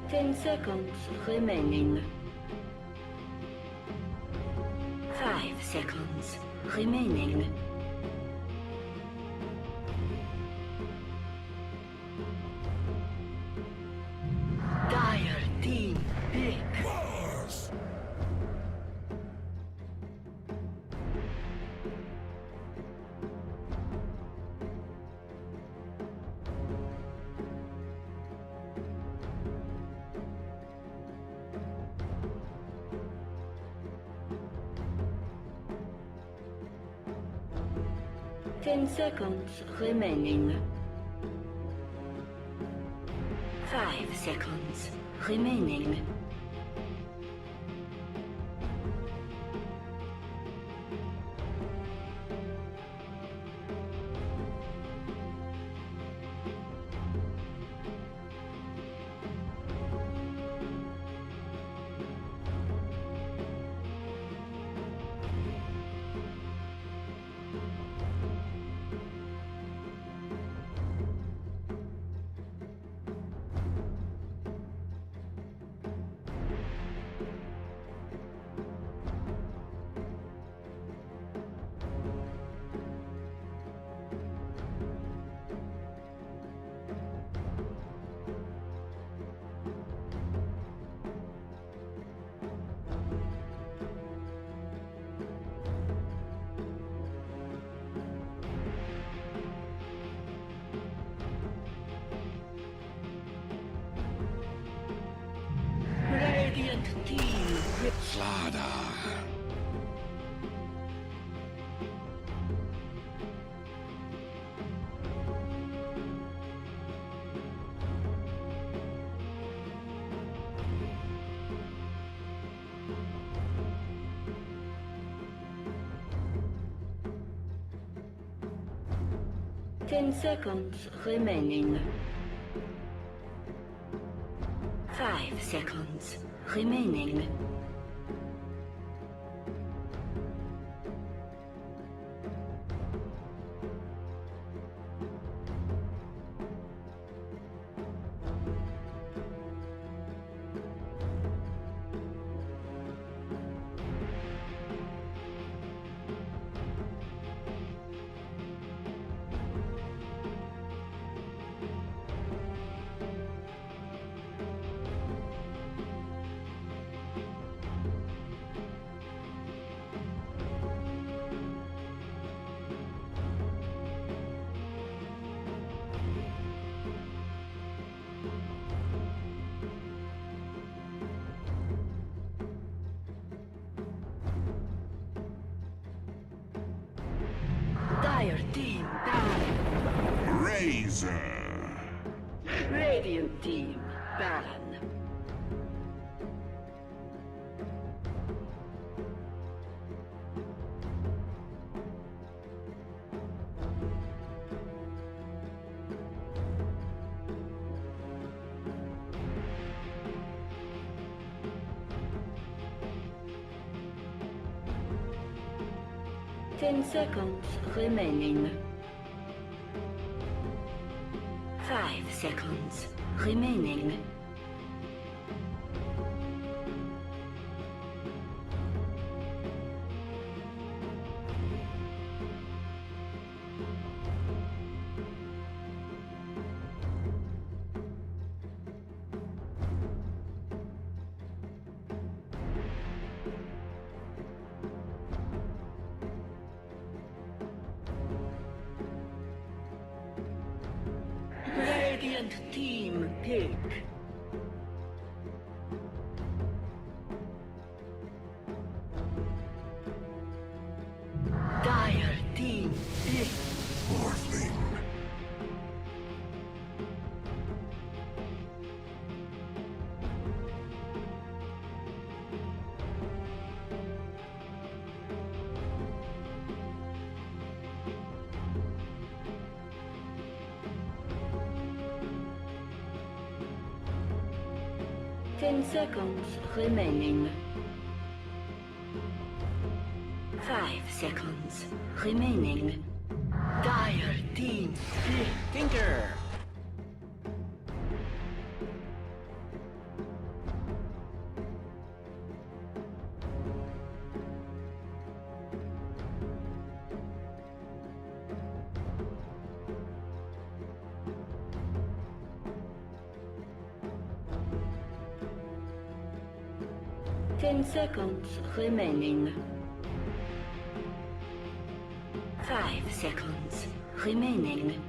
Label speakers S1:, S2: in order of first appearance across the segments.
S1: 10 seconds remaining. 5 seconds remaining. Dire team pick. 10 seconds remaining. 5 seconds remaining. Radiant team.
S2: Slada.
S1: Ten seconds remaining. 5 seconds remaining. Dire team down.
S2: Razor.
S1: Radiant team ban. Ten seconds remaining. 5 seconds remaining. Radiant team pick. Dire team pick.
S2: Morphling.
S1: Ten seconds remaining. 5 seconds remaining. Dire team pick.
S3: Tinker!
S1: 10 seconds remaining. 5 seconds remaining.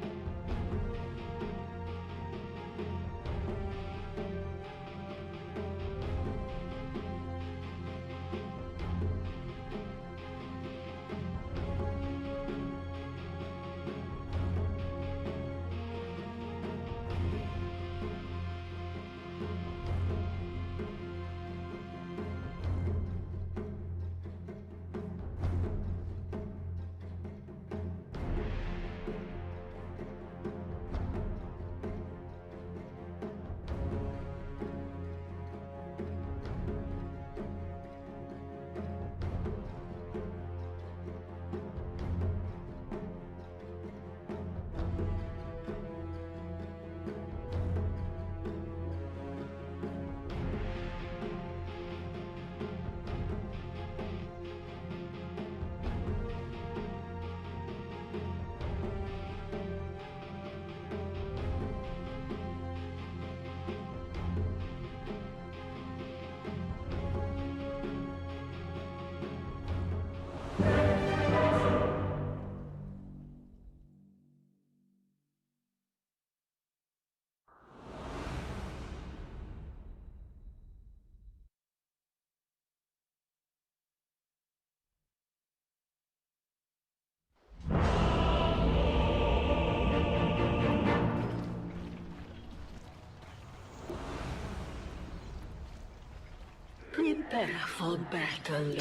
S1: Prepare for battle.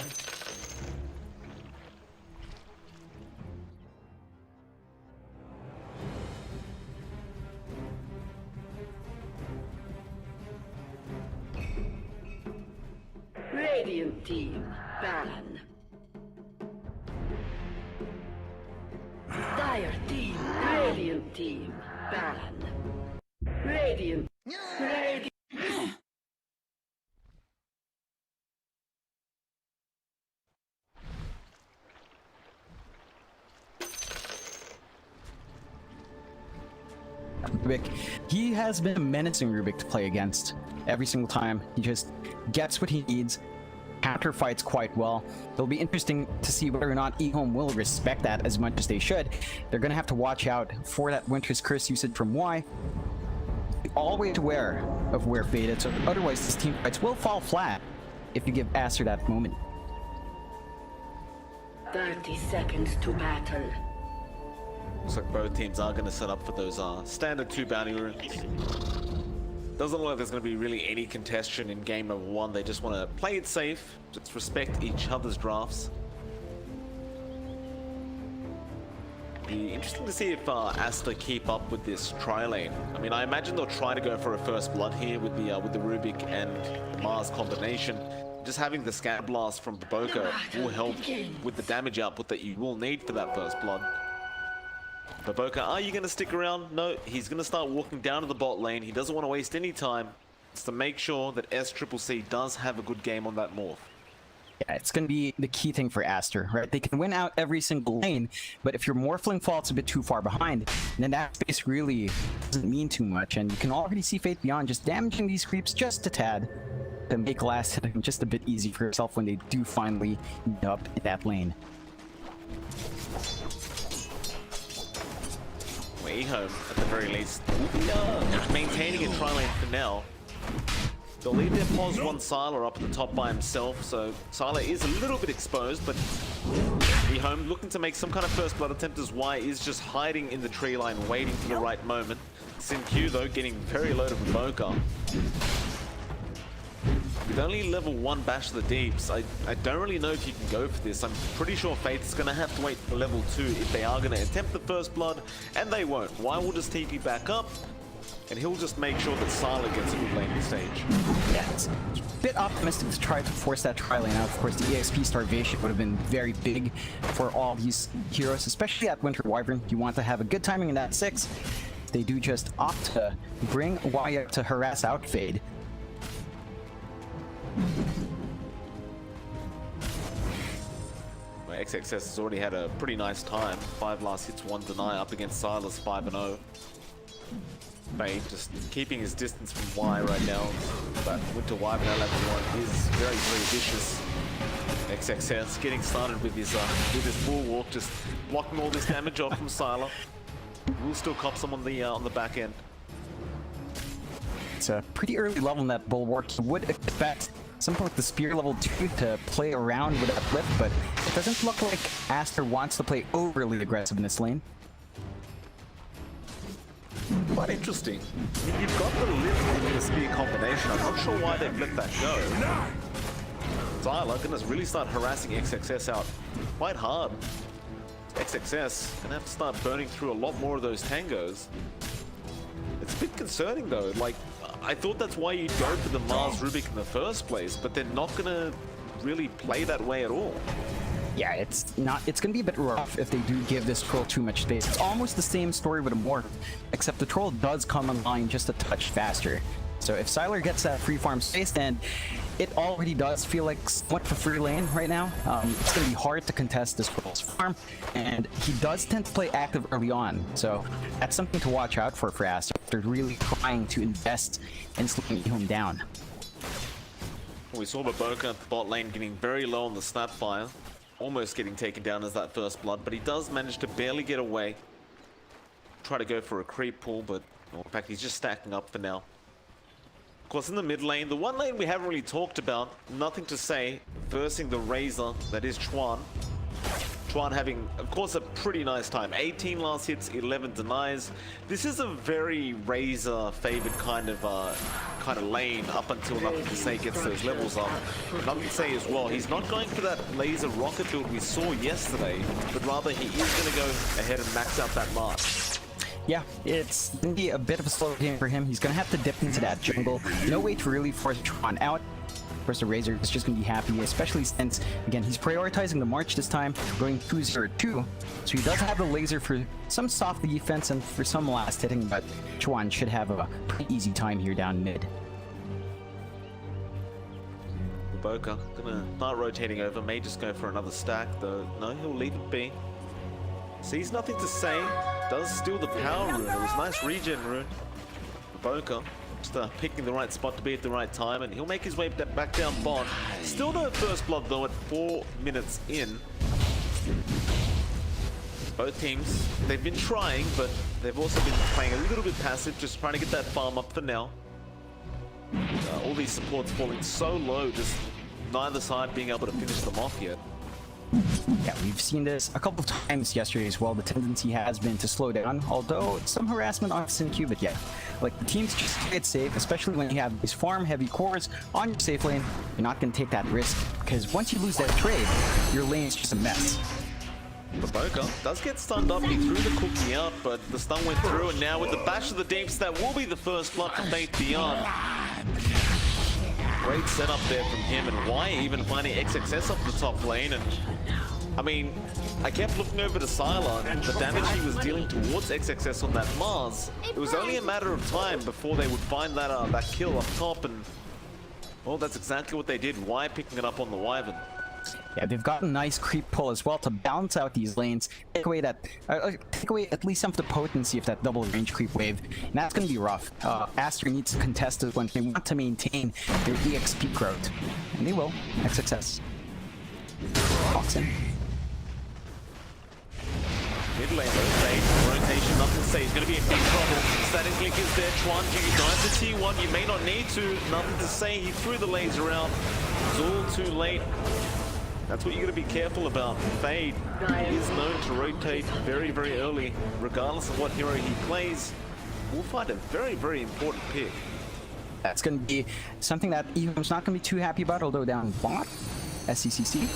S1: Radiant team, ban. Dire team, Radiant team, ban. Radiant.
S3: Rubik. He has been a menacing Rubik to play against every single time. He just gets what he needs, counter fights quite well. It'll be interesting to see whether or not EHOME will respect that as much as they should. They're going to have to watch out for that Winter's Curse usage from Y. Be always aware of where faded, so otherwise these team fights will fall flat if you give Aster that moment.
S1: 30 seconds to battle.
S4: Looks like both teams are going to set up for those standard 2 bounty rooms. Doesn't look like there's going to be really any contention in game number 1. They just want to play it safe, just respect each other's drafts. Be interesting to see if Aster keep up with this tri-lane. I mean, I imagine they'll try to go for a first blood here with the Rubik and the Mars combination. Just having the Scat Blast from Baboka will help with the damage output that you will need for that first blood. Baboka, are you going to stick around? No, he's going to start walking down to the bot lane. He doesn't want to waste any time. It's to make sure that SCCC does have a good game on that morph.
S3: Yeah, it's going to be the key thing for Aster, right? They can win out every single lane, but if your morphling falls a bit too far behind, then that space really doesn't mean too much, and you can already see Fate Beyond just damaging these creeps just a tad to make last hitting just a bit easy for yourself when they do finally end up in that lane.
S4: EHOME, at the very least, maintaining a tri-lane for now. They'll leave their pos 1 Sylar up at the top by himself, so Sylar is a little bit exposed, but EHOME looking to make some kind of first blood attempt as Y is just hiding in the tree line, waiting for the right moment. SinQ, though, getting very low to Baboka. With only level 1 Bash to the Deeps, I don't really know if you can go for this. I'm pretty sure Faith's going to have to wait for level 2 if they are going to attempt the first blood, and they won't. Y will just TP back up, and he'll just make sure that Sylar gets a good laning stage.
S3: Yeah, it's a bit optimistic to try to force that tri-lane out. Of course, the EXP starvation would have been very big for all these heroes, especially at Winter Wyvern. You want to have a good timing in that 6. They do just opt to bring Y out to harass out Fade.
S4: Well, XXS has already had a pretty nice time. 5 last hits, 1 deny up against Sylar's 5-0. Fade just keeping his distance from Y right now. But Winter Wyvern at level 1 is very, very vicious. XXS getting started with his bulwark, just blocking all this damage off from Sylar. Will still cop some on the back end.
S3: It's a pretty early level in that bulwark. You would expect something like the spear level 2 to play around with that flip, but it doesn't look like Aster wants to play overly aggressive in this lane.
S4: Quite interesting. I mean, you've got the lift into the spear combination. I'm not sure why they've let that go. Sylar gonna really start harassing XXS out quite hard. XXS gonna have to start burning through a lot more of those tangos. It's a bit concerning though. Like, I thought that's why you'd go for the Mars Rubik in the first place, but they're not gonna really play that way at all.
S3: Yeah, it's gonna be a bit rough if they do give this troll too much space. It's almost the same story with a morph, except the troll does come online just a touch faster. So if Sylar gets that free farm space, then it already does feel like somewhat of a free lane right now. It's gonna be hard to contest this troll's farm, and he does tend to play active early on. So that's something to watch out for Aster. They're really trying to invest in slowing him down.
S4: We saw Baboka at the bot lane getting very low on the snapfire. Almost getting taken down as that first blood, but he does manage to barely get away. Try to go for a creep pull, but well, in fact, he's just stacking up for now. Of course, in the mid lane, the one lane we haven't really talked about, nothing to say, versing the Razor, that is Chuan. Chuan having, of course, a pretty nice time. 18 last hits, 11 denies. This is a very Razor favored kind of lane up until Nothing to Say gets those levels up. Nothing to Say as well, he's not going for that laser rocket build we saw yesterday, but rather he is going to go ahead and max out that March.
S3: Yeah, it's gonna be a bit of a slow game for him. He's gonna have to dip into that jungle. No way to really force Tron out. Of course, the Razor is just gonna be happy, especially since, again, he's prioritizing the March this time, going 2-0-2. So he does have the laser for some soft defense and for some last hitting, but Chuan should have a pretty easy time here down mid.
S4: Baboka gonna start rotating over, may just go for another stack, though no, he'll leave it be. Sees Nothing to Say, does steal the power rune. It was a nice regen rune. Baboka just picking the right spot to be at the right time, and he'll make his way back down bot. Still no first blood though at 4 minutes in. Both teams, they've been trying, but they've also been playing a little bit passive, just trying to get that farm up for now. All these supports falling so low, just neither side being able to finish them off yet.
S3: Yeah, we've seen this a couple of times yesterday as well. The tendency has been to slow down, although some harassment on SynQ, but yeah, like the teams just play it safe, especially when you have these farm heavy cores on your safe lane. You're not going to take that risk, because once you lose that trade, your lane is just a mess.
S4: Baboka does get stunned up, he threw the cookie out, but the stun went through, and now with the Bash of the Deeps, that will be the first blood for Faith Beyond. Great setup there from him, and why even finding XXS off the top lane. And I mean, I kept looking over to Sylar, and the damage he was dealing towards XXS on that Mars. It was only a matter of time before they would find that kill up top, and well, that's exactly what they did. Why picking it up on the Wyvern?
S3: Yeah, they've got a nice creep pull as well to balance out these lanes, take away at least some of the potency of that double range creep wave, and that's going to be rough. Aster needs to contest this one. They want to maintain their EXP growth, and they will. XXS. Walks in.
S4: Mid lane though, rotation, Nothing to Say. He's going to be in big trouble. Static Link is there. Chuan, do you dive the T1? You may not need to. Nothing to Say. He threw the laser out. It's all too late. That's what you got to be careful about. Fade is known to rotate very, very early, regardless of what hero he plays. We'll find a very, very important pick.
S3: That's going to be something that EHOME's not going to be too happy about, although down bot, SCCC.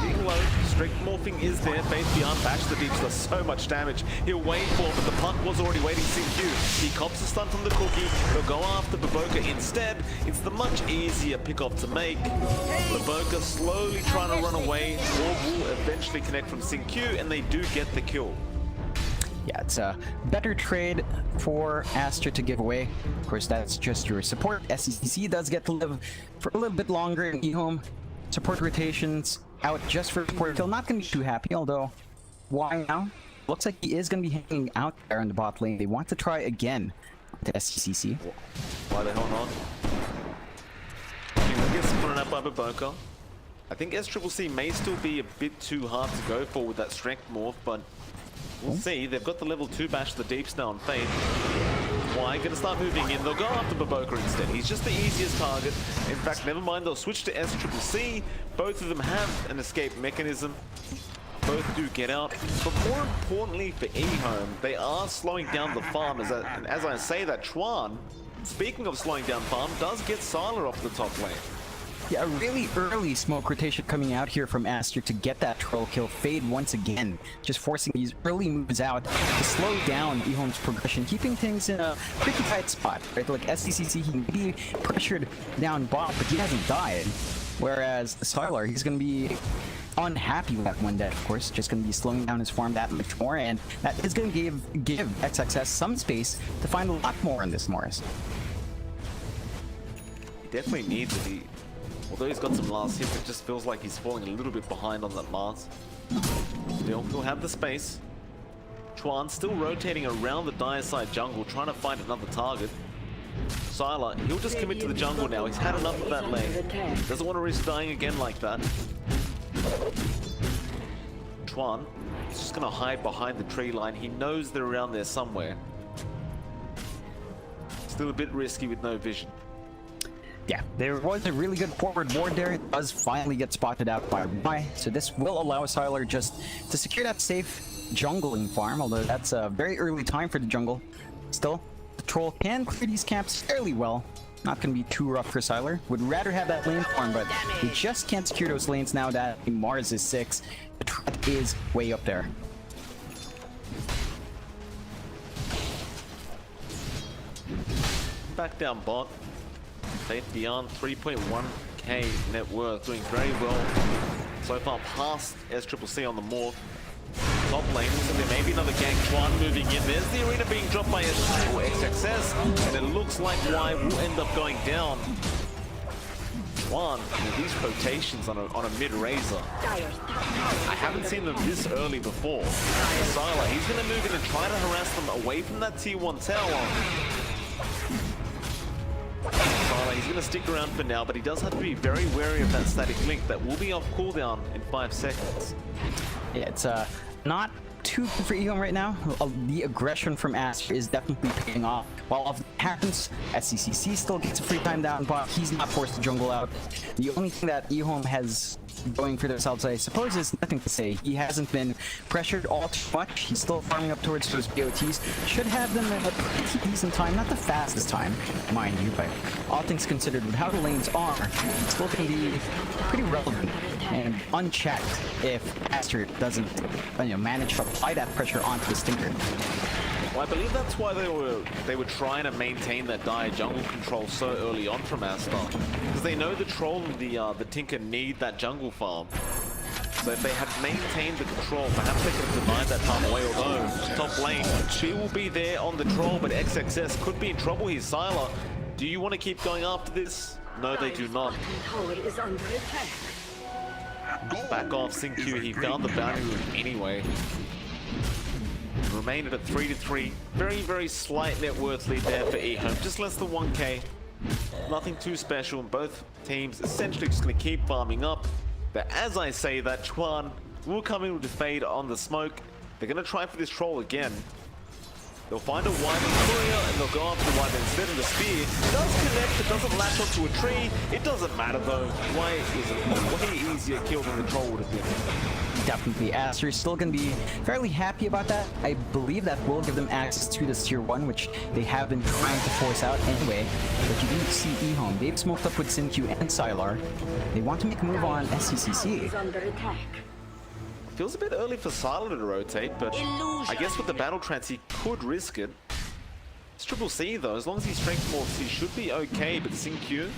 S4: Being low, strict morphing is there. Faith Beyond Bash the Deeps does so much damage. He'll wait for it, but the punt was already waiting. CQ. He cops a stun from the cookie. He'll go after Baboka instead. It's the much easier pick-off to make. Baboka slowly trying to run away. Orb will eventually connect from CQ, and they do get the kill.
S3: Yeah, it's a better trade for Aster to give away. Of course, that's just your support. SCCC does get to live for a little bit longer in EHOME. Support rotations out just for support. Still not going to be too happy, although why now? Looks like he is going to be hanging out there in the bot lane. They want to try again to SCCC.
S4: Why the hell not? He gets spun up by Baboka. I think SCCC may still be a bit too hard to go for with that strength morph, but we'll see. They've got the level 2 bash to the deeps now on Fate. Why? Gonna start moving in. They'll go after Baboka instead. He's just the easiest target. In fact, never mind, they'll switch to SCCC. Both of them have an escape mechanism. Both do get out. But more importantly for EHOME, they are slowing down the farm. And as I say that, Chuan, speaking of slowing down farm, does get Sylar off the top lane.
S3: Yeah, a really early smoke rotation coming out here from Aster to get that troll kill. Fade once again, just forcing these early moves out to slow down EHOME's progression, keeping things in a pretty tight spot, right? Like SCCC, he may be pressured down bot, but he hasn't died. Whereas Sylar, he's going to be unhappy with that one death, of course, just going to be slowing down his farm that much more, and that is going to give XXS some space to find a lot more in this Morris.
S4: He definitely needs it. Although he's got some last hits, it just feels like he's falling a little bit behind on that Mars. Still, he'll have the space. Chuan still rotating around the dire side jungle, trying to find another target. Sylar, he'll just commit to the jungle now. He's had enough of that lane. Doesn't want to risk dying again like that. Chuan, he's just going to hide behind the tree line. He knows they're around there somewhere. Still a bit risky with no vision.
S3: Yeah, there was a really good forward ward there. It does finally get spotted out by Y, so this will allow Sylar just to secure that safe jungling farm, although that's a very early time for the jungle. Still, the troll can clear these camps fairly well. Not going to be too rough for Sylar. Would rather have that lane farm, but we just can't secure those lanes now that Mars is 6. The threat is way up there.
S4: Back down bot. Fate beyond 3.1k net worth, doing very well so far past SCCC on the morph. Top lane, so there may be another gank. Chuan moving in. There's the arena being dropped by XXS, and it looks like Y will end up going down. Chuan, these rotations on a mid-razor, I haven't seen them this early before. Sylar, he's going to move in and try to harass them away from that T1 tower. He's going to stick around for now, but he does have to be very wary of that static link that will be off cooldown in 5 seconds.
S3: Yeah, it's not too good for EHOME right now. The aggression from Aster is definitely paying off. While if it happens, SCCC still gets a free time down bot. He's not forced to jungle out. The only thing that EHOME has going for themselves, I suppose, is nothing to say. He hasn't been pressured all too much. He's still farming up towards those BOTs. Should have them at a pretty decent time. Not the fastest time, mind you, but all things considered, with how the lanes are, it's still going to be pretty relevant and unchecked if Aster doesn't manage to apply that pressure onto the Stinker.
S4: Well, I believe that's why they were trying to maintain that dire jungle control so early on from Aster, because they know the troll and the Tinker need that jungle farm. So if they had maintained the control, perhaps they could have denied that farm away. Although top lane, she will be there on the troll, but XXS could be in trouble here. Sylar, do you want to keep going after this? No, they do not. Back off, Xingqiu. He found the bounty room anyway. Remain at a 3-3. Very, very slight net worth lead there for EHOME. Just less than 1k. Nothing too special, and both teams essentially just going to keep farming up. But as I say that, Chuan will come in with the fade on the smoke. They're going to try for this troll again. They'll find a Wyvern courier and they'll go after the Wyvern instead of the spear. It does connect, it doesn't latch onto a tree. It doesn't matter though. Why is it a way easier kill than the troll would have been?
S3: Definitely, Aster is still going to be fairly happy about that. I believe that will give them access to this tier 1, which they have been trying to force out anyway. But you do see EHOME. They've smoked up with Xingqiu and Sylar. They want to make a move on SCCC.
S4: Feels a bit early for Sylar to rotate, but I guess with the battle trance he could risk it. It's CCC though, as long as he strength morphs he should be okay, but Xingqiu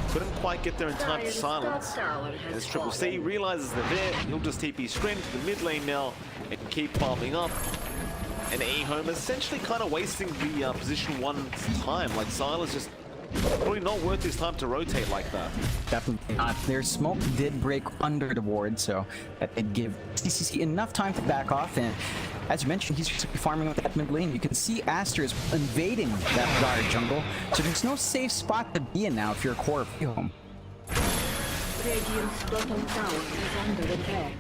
S4: couldn't quite get there in time to silence. As CCC realizes they're there, he'll just TP straight into the mid lane now and keep farming up. And EHOME essentially kind of wasting the position 1's time, like Sylar's just Probably not worth his time to rotate like that.
S3: Definitely not. Their smoke did break under the ward, so that did give CCC enough time to back off. And as you mentioned, he's just farming with that mid lane. You can see Aster is invading that guard jungle, so there's no safe spot to be in now if you're a core of EHOME.
S1: Radiant's bottom tower is under attack.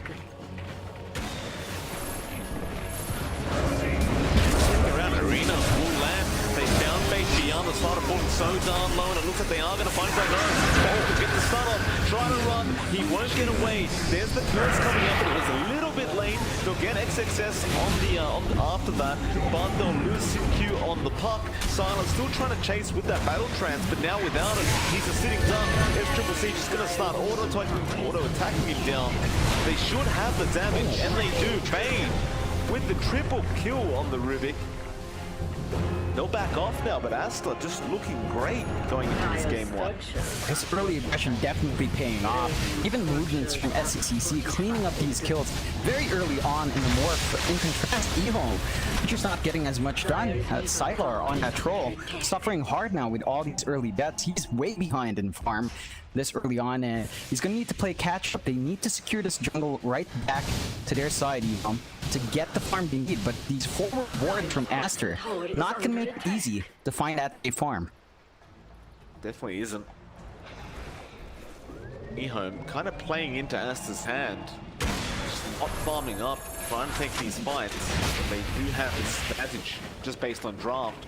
S4: Around arena, full land. They found Faith beyond the start of falling so darn low, and it looks like they are going to find that no. Oh, to get the stun off, try to run, he won't get away. There's the curse coming up, but it was a little bit late. They'll get XXS on the after that, but they'll lose Q on the puck. Silence still trying to chase with that battle trance, but now without it, he's a sitting duck. If Triple C just going to start auto-attacking him down. They should have the damage, and they do. Bane with the triple kill on the Rubik. They'll back off now, but Aster just looking great going into this game one.
S3: His early aggression definitely paying off. Even movements from SCCC cleaning up these kills very early on in the morph. In contrast, EHOME just not getting as much done. Sylar on that troll, suffering hard now with all these early deaths. He's way behind in farm this early on, and he's going to need to play catch up. They need to secure this jungle right back to their side, EHOME, to get the farm they need. But these forward wards from Aster not going to make it easy to find that a farm.
S4: Definitely isn't. EHOME kind of playing into Aster's hand, just not farming up, trying to take these fights. They do have this advantage just based on draft.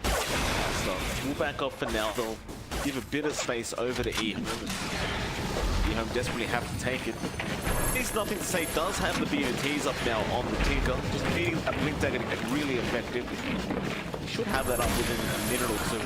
S4: So we'll back off for now. They'll give a bit of space over to EHOME. EHOME desperately have to take it. There's nothing to say, does have the BOTs up now on the Tinker. Just needing a Blink Dagger to get really effective. He should have that up within a minute or two.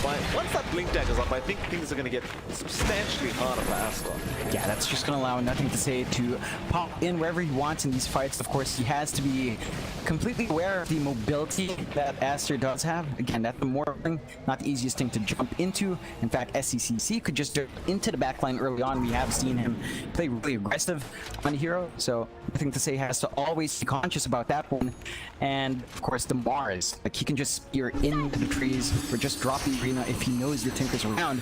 S4: But once that Blink Dagger's up, I think things are going to get substantially harder for Aster.
S3: Yeah, that's just going to allow Nothing to Say to pop in wherever he wants in these fights. Of course, he has to be completely aware of the mobility that Aster does have. Again, that's the more thing, not the easiest thing to jump into. In fact, SCCC could just jump into the backline early on. We have seen him play really aggressive on the hero, so Nothing to Say has to always be conscious about that one. And of course, the Mars, like he can just spear into the trees or just drop the arena if he knows the Tinker's around.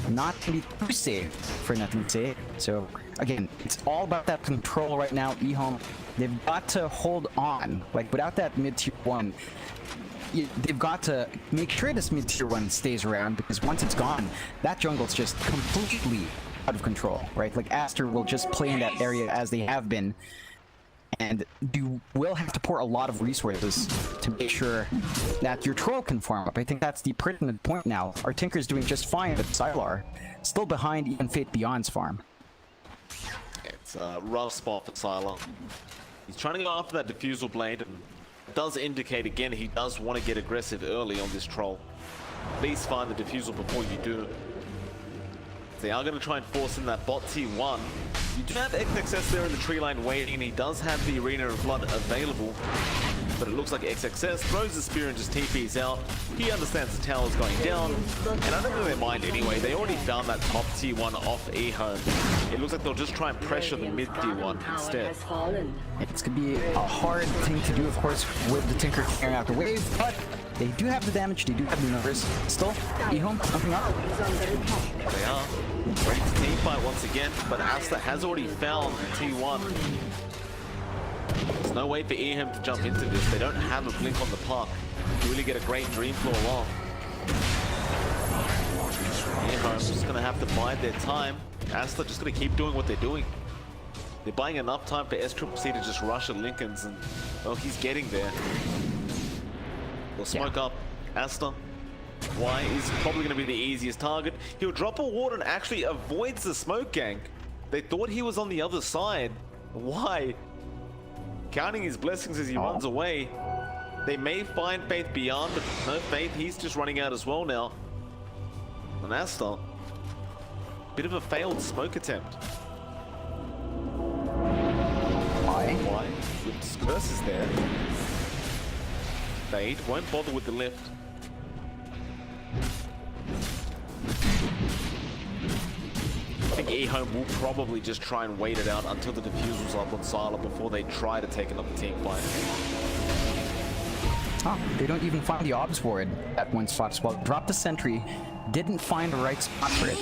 S3: Not to be too safe for Nothing to Say. So again, it's all about that control right now. EHOME, they've got to hold on. Like without that mid-tier 1, they've got to make sure this mid-tier 1 stays around, because once it's gone, that jungle's just completely out of control, right? Like Aster will just play in that area as they have been, and you will have to pour a lot of resources to make sure that your troll can farm up. I think that's the pertinent point now. Our Tinker's doing just fine, but Sylar still behind even Fate Beyond's farm.
S4: It's a rough spot for Sylar. He's trying to go after that Diffusal Blade, and it does indicate again he does want to get aggressive early on this troll. At least find the Diffusal before you do. They are going to try and force in that bot T1. You do have XXS there in the tree line waiting, and he does have the Arena of Blood available. But it looks like XXS throws the spear and just TPs out. He understands the tower's going down, and I don't think they mind anyway. They already found that top T1 off EHOME. It looks like they'll just try and pressure the mid T1 instead.
S3: It's going to be a hard thing to do, of course, with the Tinker clearing out the wave, but they do have the damage, they do have the numbers. Still, EHOME jumping up.
S4: They are ready to team fight once again, but Aster has already found T1. There's no way for EHOME to jump into this. They don't have a blink on the puck to really get a great dream floor along. EHOME's just going to have to bide their time. Aster just going to keep doing what they're doing. They're buying enough time for SCCC to just rush at Lincoln's, and well, he's getting there. They'll smoke up Aster. Why is probably going to be the easiest target. He'll drop a ward and actually avoids the smoke gank. They thought he was on the other side. Why? Counting his blessings as he runs away. They may find Faith Beyond, but no Faith. He's just running out as well now. And Aster, bit of a failed smoke attempt.
S3: Why?
S4: Why? With curses there. Fade won't bother with the lift. I think EHOME will probably just try and wait it out until the diffusal's up on Sylar before they try to take another team fight.
S3: Oh, they don't even find the obs ward at one spot as well. Drop the sentry, didn't find the right spot for it.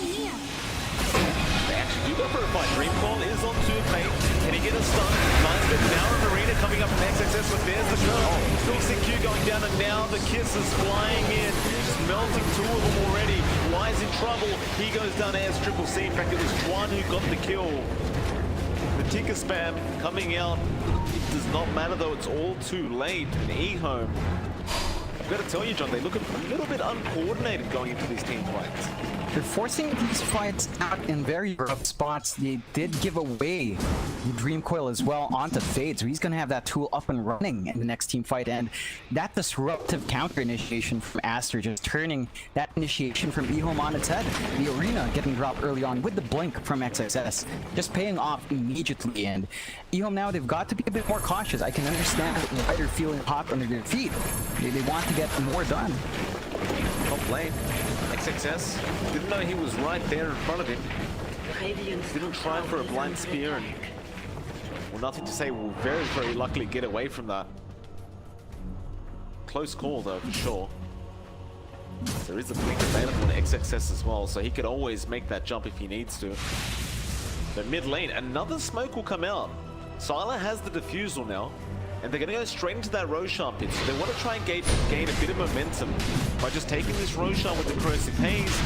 S4: They actually do go for a fight. Dreamcall is on 2 Fate. Can he get a stun? Nice bit now in Arena coming up from XXS, but there's the curl. BCQ going down, and now the kisses flying in. Just melting 2 of them already. Wise in trouble. He goes down as Triple C. In fact, it was Juan who got the kill. The ticker spam coming out. It does not matter though, it's all too late. And EHOME, I've got to tell you, John, they look a little bit uncoordinated going into these team fights.
S3: They're forcing these fights out in very rough spots. They did give away the Dream Coil as well onto Fade, so he's going to have that tool up and running in the next team fight. And that disruptive counter initiation from Aster, just turning that initiation from EHOME on its head. The Arena getting dropped early on with the blink from XXS, just paying off immediately. And EHOME now, they've got to be a bit more cautious. I can understand why they're feeling hot under their feet. They want to get more done.
S4: Top lane. XXS didn't know he was right there in front of him. Didn't try for a blind spear, and well, nothing to say. Will very, very luckily get away from that. Close call though, for sure. There is a blink available on XXS as well, so he could always make that jump if he needs to. But mid lane, another smoke will come out. Sylar has the defusal now, and they're going to go straight into that Roshan pit. So they want to try and gain a bit of momentum by just taking this Roshan with the corrosive haze.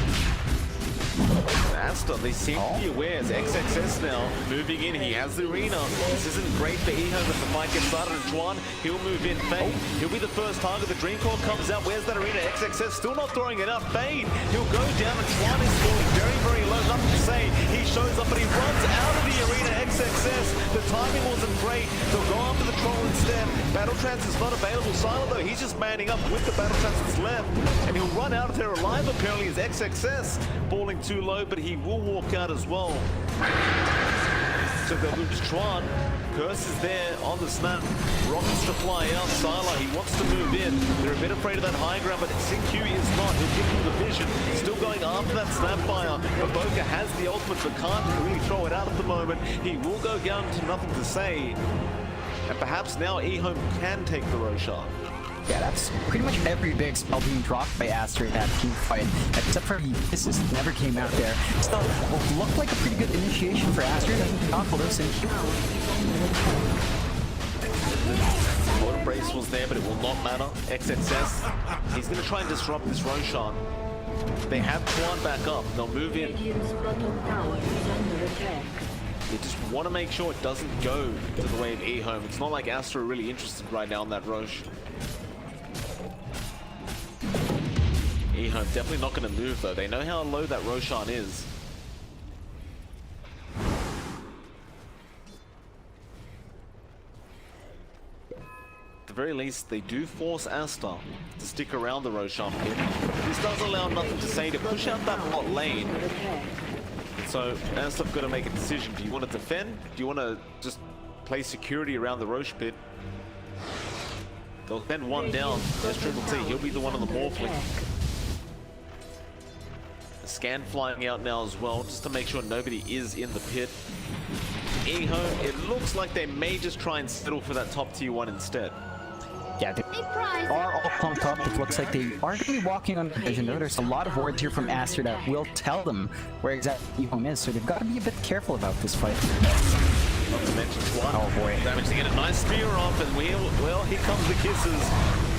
S4: Aster, they seem to be aware as XXS now moving in. He has the Arena. This isn't great for EHOME if the fight gets started. And Juan, he'll move in. Fade, he'll be the first target. The Dream Core comes out. Where's that Arena? XXS still not throwing it up. Fade, he'll go down, and Juan is falling very, very low. Nothing to say. He shows up, but he runs out of the Arena. XXS, the timing wasn't great. They'll go after the Troll instead. Battle Trance is not available. Sylar though, he's just manning up with the Battle Trance that's left, and he'll run out of there alive apparently as XXS falling too low, but he will walk out as well. So they'll lose Tron. Curse is there on the snap. Rockets to fly out. Sylar, he wants to move in. They're a bit afraid of that high ground, but CQ is not. He'll give him the vision. Still going after that snapfire. Baboka has the ultimate, but can't really throw it out at the moment. He will go down to nothing to say. And perhaps now EHOME can take the Roshan.
S3: Yeah, that's pretty much every big spell being dropped by Aster in that team fight, except for Ulysses never came out there. Still, what looked like a pretty good initiation for Aster. Doesn't tackle this, and
S4: Water Brace was there, but it will not matter. XXS, he's going to try and disrupt this Roshan. They have Juan back up. They'll move in.
S1: Radiant's bottom tower is under attack.
S4: They just want to make sure it doesn't go to the way of EHOME. It's not like Aster are really interested right now in that Rosh. EHOME definitely not going to move though. They know how low that Roshan is. At the very least, they do force Aster to stick around the Roshan pit. This does allow nothing to say to push out that bot lane. So Aster's got to make a decision. Do you want to defend? Do you want to just play security around the Rosh pit? They'll bend one down. There's Triple T. He'll be the one on the Morphling. A scan flying out now as well, just to make sure nobody is in the pit. EHOME, it looks like they may just try and settle for that top tier 1 instead.
S3: yeah, they are all pumped up. It looks like they are going to be walking on the vision though. There's a lot of words here from Aster that will tell them where exactly EHOME is, so they've got to be a bit careful about this fight.
S4: Not to mention Juan.
S3: Oh boy.
S4: Damage to get a nice spear off, and well, here comes the kisses.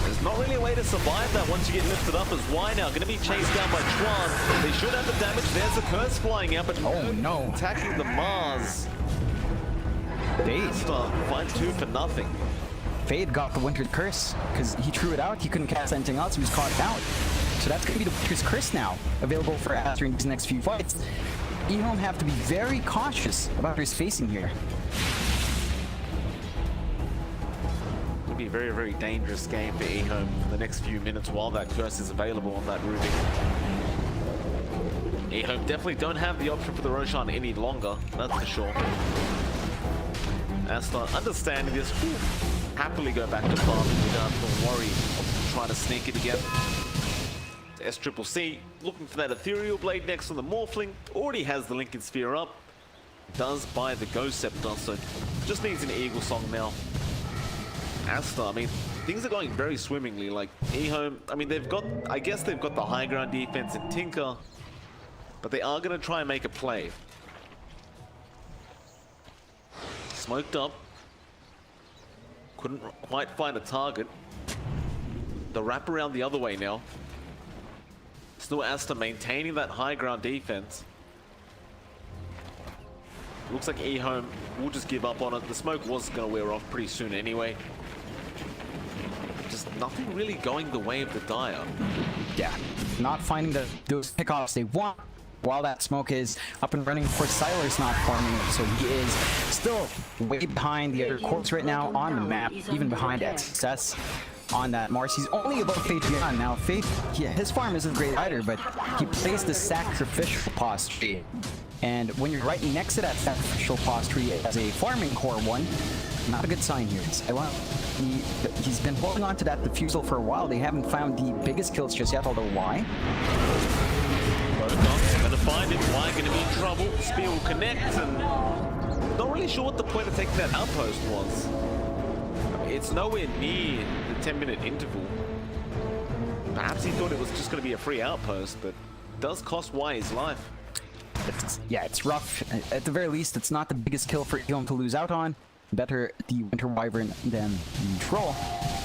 S4: There's not really a way to survive that once you get lifted up as Y now. Going to be chased down by Chuan. They should have the damage. There's the curse flying out, but
S3: Oh no.
S4: attacking the Mars.
S3: Fade.
S4: Aster find 2 for nothing.
S3: Fade got the Winter's Curse because he threw it out. He couldn't cast anything else. He was caught out. So that's going to be the Winter's Curse now, available for Aster in these next few fights. EHOME have to be very cautious about his facing here.
S4: It'll be a very, very dangerous game for EHOME for the next few minutes while that curse is available on that Rubik. EHOME definitely don't have the option for the Roshan any longer, that's for sure. Aster, understanding this, will happily go back to farming without the worry of trying to sneak it again. S-Triple-C looking for that Ethereal Blade next on the Morphling. Already has the Lincoln Sphere up. Does buy the Ghost Scepter, so just needs an Eagle Song now. Aster, I mean, things are going very swimmingly. Like EHOME, I mean, I guess they've got the high ground defense in Tinker, but they are going to try and make a play. Smoked up. Couldn't quite find a target. The wrap around the other way now. Still Aster maintaining that high ground defense. Looks like EHOME will just give up on it. The smoke was going to wear off pretty soon anyway. Just nothing really going the way of the Dire.
S3: Yeah, not finding those pickoffs they want. While that smoke is up and running, of course, Sylar's not farming, so he is still way behind the other cores right now on the map, even behind XS on that Mars. He's only above Fate beyond. Now, Fate, his farm isn't great either, but he plays the sacrificial pause tree. And when you're right next to that sacrificial pause tree as a farming core one, not a good sign here. He's been holding on to that defusal for a while. They haven't found the biggest kills just yet, although why?
S4: Gonna find him. Why gonna be in trouble? Spear will connect, and not really sure what the point of taking that outpost was. It's nowhere near the 10-minute interval. Perhaps he thought it was just gonna be a free outpost, but it does cost Y his life.
S3: It's rough. At the very least, it's not the biggest kill for EHOME to lose out on. Better the Winter Wyvern than the Troll.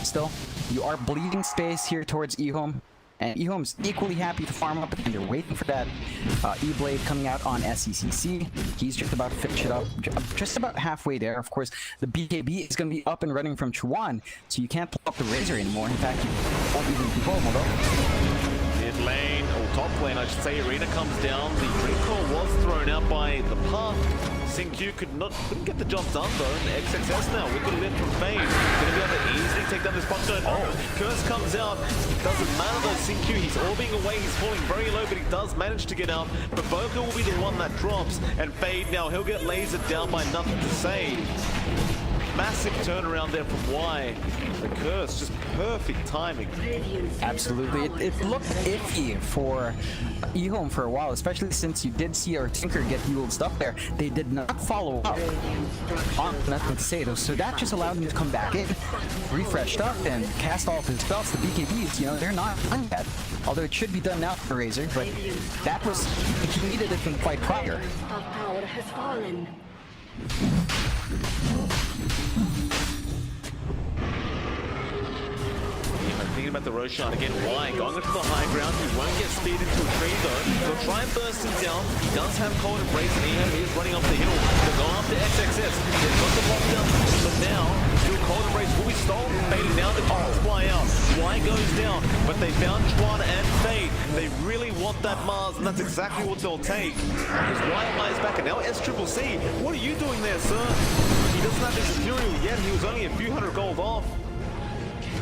S3: Still, you are bleeding space here towards EHOME. And EHOME's equally happy to farm up, and they're waiting for that E-Blade coming out on SCCC. He's just about to finish it up, just about halfway there. Of course, the BKB is going to be up and running from Chuan, so you can't pull up the Razor anymore. In fact, you won't even be though.
S4: Mid lane, or top lane, I should say, Arena comes down. The Drink Call was thrown out by the Path. Synq couldn't get the job done though. And XXS now with the lift from Fade. Gonna be able to easily take down this Buckstone. Oh, Curse comes out. Doesn't matter though, Synq, he's orbing away, he's falling very low, but he does manage to get out. But Boca will be the one that drops. And Fade now, he'll get lasered down by nothing to say. Massive turnaround there from Y. The Curse, just perfect timing.
S3: Absolutely. It looked iffy for EHOME for a while, especially since you did see our Tinker get healed stuff there. They did not follow up on nothing to say though, so that just allowed him to come back in, refreshed up, and cast all of his spells. The BKBs, you know, they're not done yet. Although it should be done now for Razor, but that was, he needed it in the fight prior.
S1: Our power has fallen.
S4: Thinking about the Roshan again. Why? Going into the high ground. He won't get speed into a tree though. They'll try and burst him down. He does have Cold Embrace, and EHOME is running up the hill. They're going after XXS. They've got the lockdown, but now still Cold Embrace will be stolen. Faded now. The bombs fly out. Y goes down, but they found Chuan and Fade. They really want that Mars, and that's exactly what they'll take. Because Y lies back, and now SCCC. What are you doing there, sir? He doesn't have his Ethereal yet. He was only a few hundred gold off.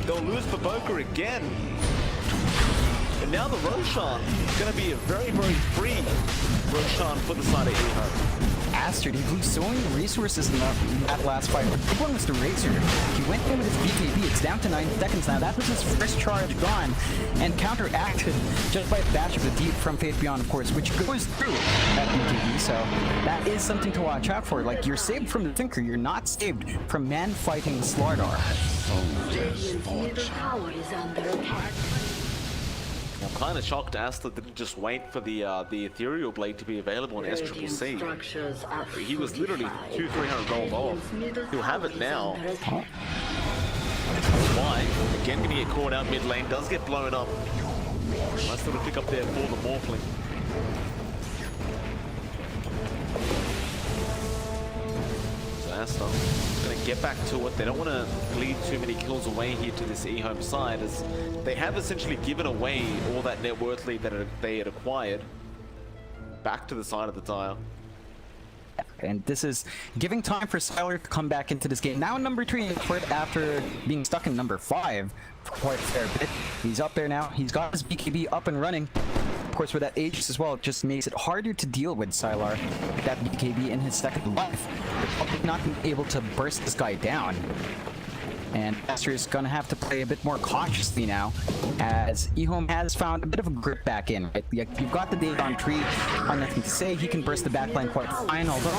S4: They'll lose for Boca again. And now the Roshan is going to be a very, very free Roshan for the side of EHOME.
S3: Aster, he blew so many resources in that last fight. The big one was the Razor. He went in with his BKB. It's down to 9 seconds now. That was his first charge gone, and counteracted just by a dash of the Deep from Fate Beyond, of course, which goes through that BKB. So that is something to watch out for. Like, you're saved from the Tinker. You're not saved from man fighting Slardar.
S1: Radiant's middle tower is under attack.
S4: I'm kind of shocked Aster didn't just wait for the Ethereal Blade to be available on SCCC. He was literally 200-300 gold off. He'll have it now. Why? Again gonna get caught out mid lane, does get blown up. Nice little pick up there for the Morphling. So Aster gonna get back to it. They don't want to bleed too many kills away here to this EHOME side, as they have essentially given away all that net worth lead that they had acquired back to the side of the Dire.
S3: And this is giving time for Sylar to come back into this game. Now number 3 in the court after being stuck in number 5 for quite a fair bit. He's up there now. He's got his BKB up and running. Of course, with that Aegis as well, it just makes it harder to deal with Sylar. That BKB in his second life. They're probably not able to burst this guy down. And Aster is going to have to play a bit more cautiously now, as EHOME has found a bit of a grip back in. Right? You've got the Dagon tree on nothing to say. He can burst the backline quite fine, although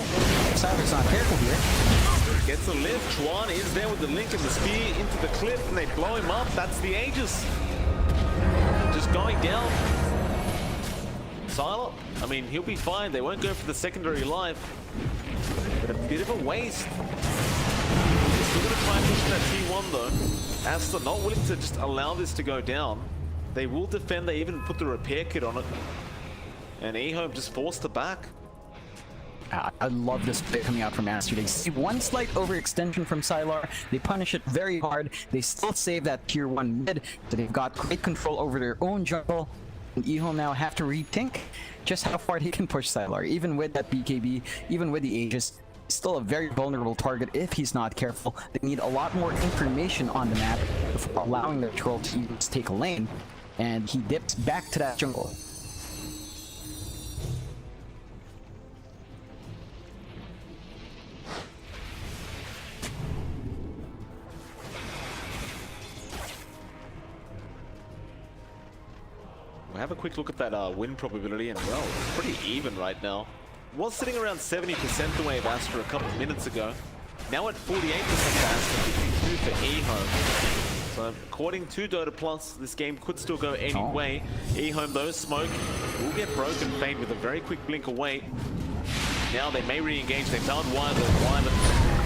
S3: Sylar's not careful here.
S4: Gets a lift. Chuan is there with the link and the spear into the cliff, and they blow him up. That's the Aegis. Just going down. Silent, I mean, he'll be fine. They won't go for the secondary life. But a bit of a waste. Still gonna try and push that T1 though. Aster not willing to just allow this to go down. They will defend. They even put the repair kit on it. And EHOME just forced to back.
S3: I love this play coming out from Aster. They see one slight overextension from Sylar. They punish it very hard. They still save that tier 1 mid. So they've got great control over their own jungle. And EHOME now have to rethink just how far they can push Sylar. Even with that BKB, even with the Aegis, still a very vulnerable target if he's not careful. They need a lot more information on the map before allowing their troll to even take a lane. And he dips back to that jungle.
S4: We'll have a quick look at that win probability, and well, it's pretty even right now. Was sitting around 70% the way of Aster a couple of minutes ago. Now at 48% for Aster, 52 for EHOME. So according to Dota Plus, this game could still go any way. EHOME though, smoke will get broken, Fade with a very quick blink away. Now they may re-engage. They found Wyvern.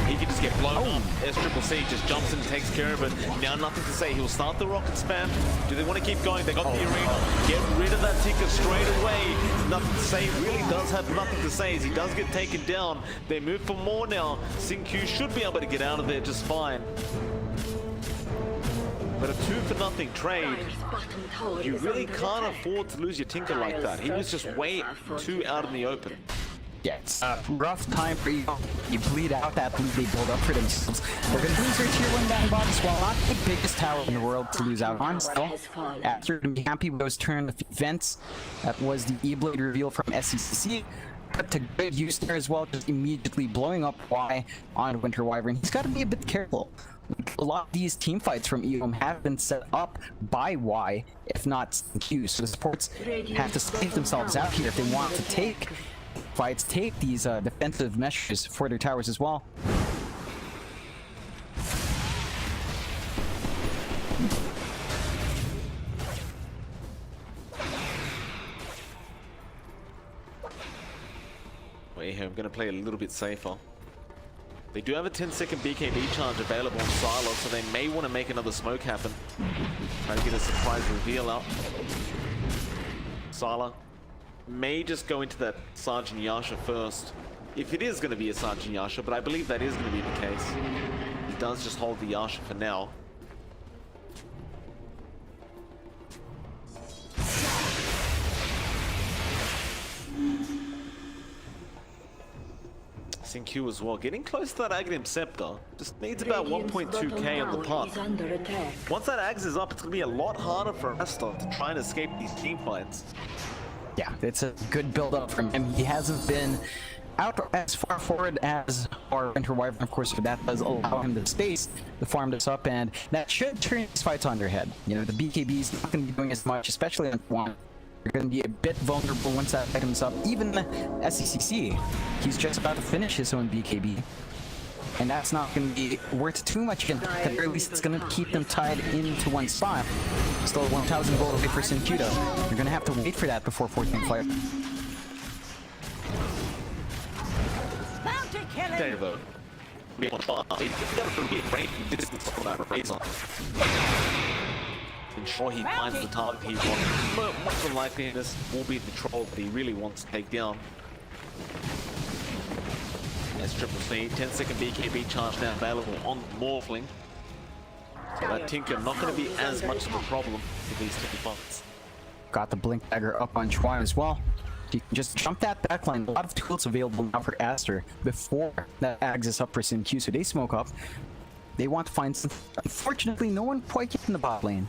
S4: He can just get blown up. SCCC just jumps in and takes care of it. Now nothing to say. He'll start the rocket spam. Do they want to keep going? They got the arena. Get rid of that ticker straight away. Nothing to say. Really does have nothing to say as he does get taken down. They move for more now. Xingqiu should be able to get out of there just fine. But a 2-for-0 trade, you really can't afford to lose your Tinker like that. He was just way too out in the open.
S3: Yeah, it's a rough time for you. You bleed out that lead they build up for themselves. They're going to lose their tier 1 down bot as well. Not the biggest tower in the world to lose out on. Still, after to be happy with those turn events, that was the E-Blade reveal from SCCC. Put to good use there as well, just immediately blowing up Y on Winter Wyvern. He's got to be a bit careful. A lot of these team fights from EHOME have been set up by Y, if not Q. So the supports have to save themselves out here if they want to take fights, take these defensive measures for their towers as well.
S4: Well, I'm going to play a little bit safer. They do have a 10-second BKB charge available on Silo, so they may want to make another smoke happen. Try to get a surprise reveal out. Silo may just go into that Sergeant Yasha first, if it is going to be a Sergeant Yasha, but I believe that is going to be the case. He does just hold the Yasha for now. Xingqiu as well, getting close to that Aghanim Scepter. Just needs about 1.2k on the puck. Once that Ags is up, it's going to be a lot harder for Aster to try and escape these team fights.
S3: Yeah, it's a good build-up from him. He hasn't been out as far forward as our Winter Wyvern, of course, but that does allow him the space to farm this up, and that should turn these fights on their head. You know, the BKB is not going to be doing as much, especially on one. They're going to be a bit vulnerable once that item's up. Even SCCC, he's just about to finish his own BKB. And that's not going to be worth too much again. At the very least, it's going to keep them tied into one spot. Still 1,000 gold away for Xingqiu. You're going to have to wait for that before 14 fire.
S4: There though. Ensure he finds the target he wants. But what's the likeliness will be the troll that he really wants to take down. SCCC, 10-second BKB charge now available on Morphling. So that Tinker not going to be as much of a problem for these two fights.
S3: Got the Blink Dagger up on Chuan as well. You can just jump that backline. A lot of tools available now for Aster before that Ags is up for Xingqiu. So they smoke up. They want to find some. Unfortunately, no one quite get in the bot lane.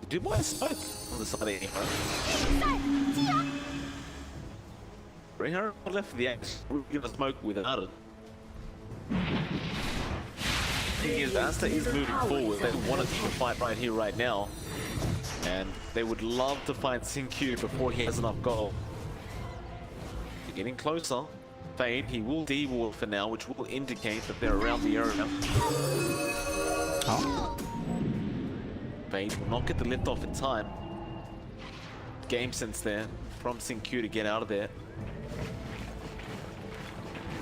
S4: Do buy a smoke on the side of the Bring her left for the Axe. We're gonna smoke without it. Thing is, Aster is moving forward. They want to fight right here, right now. And they would love to find Xingqiu before he has enough gold. They're getting closer. Fade, he will D-wall for now, which will indicate that they're around the area.
S3: Oh.
S4: Fade will not get the lift off in time. Game sense there, promising Q to get out of there.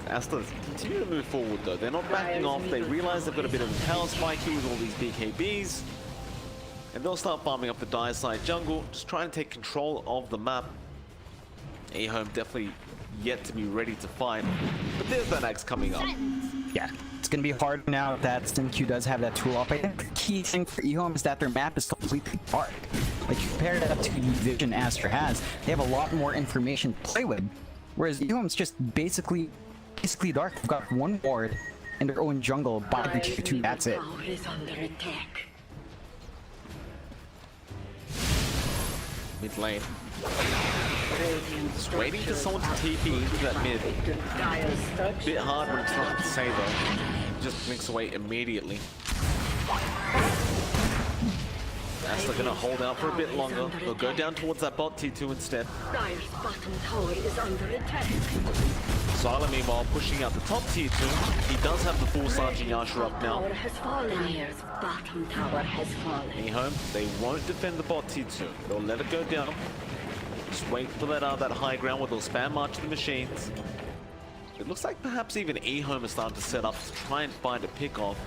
S4: Aster continue to move forward though. They're not backing off. They realize they've got a bit of a power spike here with all these BKBs. And they'll start farming up the dire side jungle, just trying to take control of the map. EHOME definitely yet to be ready to fight. But there's that axe coming up.
S3: Yeah, it's gonna be hard now that StimQ does have that tool up. I think the key thing for EHOME is that their map is completely dark. Like, you compare that to the vision Aster has, they have a lot more information to play with. Whereas EHOME's just basically dark. They've got one ward in their own jungle by the tier 2, that's it.
S1: Tower is under attack.
S4: Mid lane.
S1: Radiant
S4: Waiting for someone to TP into that mid. Bit hard when it's not to say though. Just blinks away immediately. Aster gonna hold out for a bit longer. They'll go down towards that bot T2 instead.
S1: Dire's bottom tower is under attack.
S4: Sylar meanwhile pushing out the top tier 2. He does have the full Sergeant Yasha up now.
S1: Tower has fallen. Dire's bottom tower has fallen.
S4: EHOME, they won't defend the bot T2. They'll let it go down. Just wait for that high ground where they'll spam march the machines. It looks like perhaps even EHOME is starting to set up to try and find a pick-off.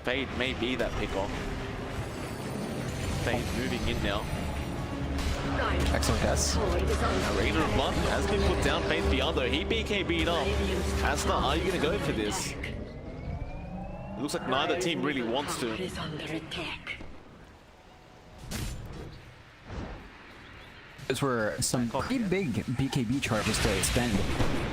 S4: Fade may be that pick-off. Fade moving in now.
S3: Excellent guess.
S4: Arena of Blood has been put down. Fade the other. He BKB'd up. Aster, are you going to go for this? It looks like neither team really wants to.
S1: Is under attack.
S3: Those were some pretty big BKB charges to expend.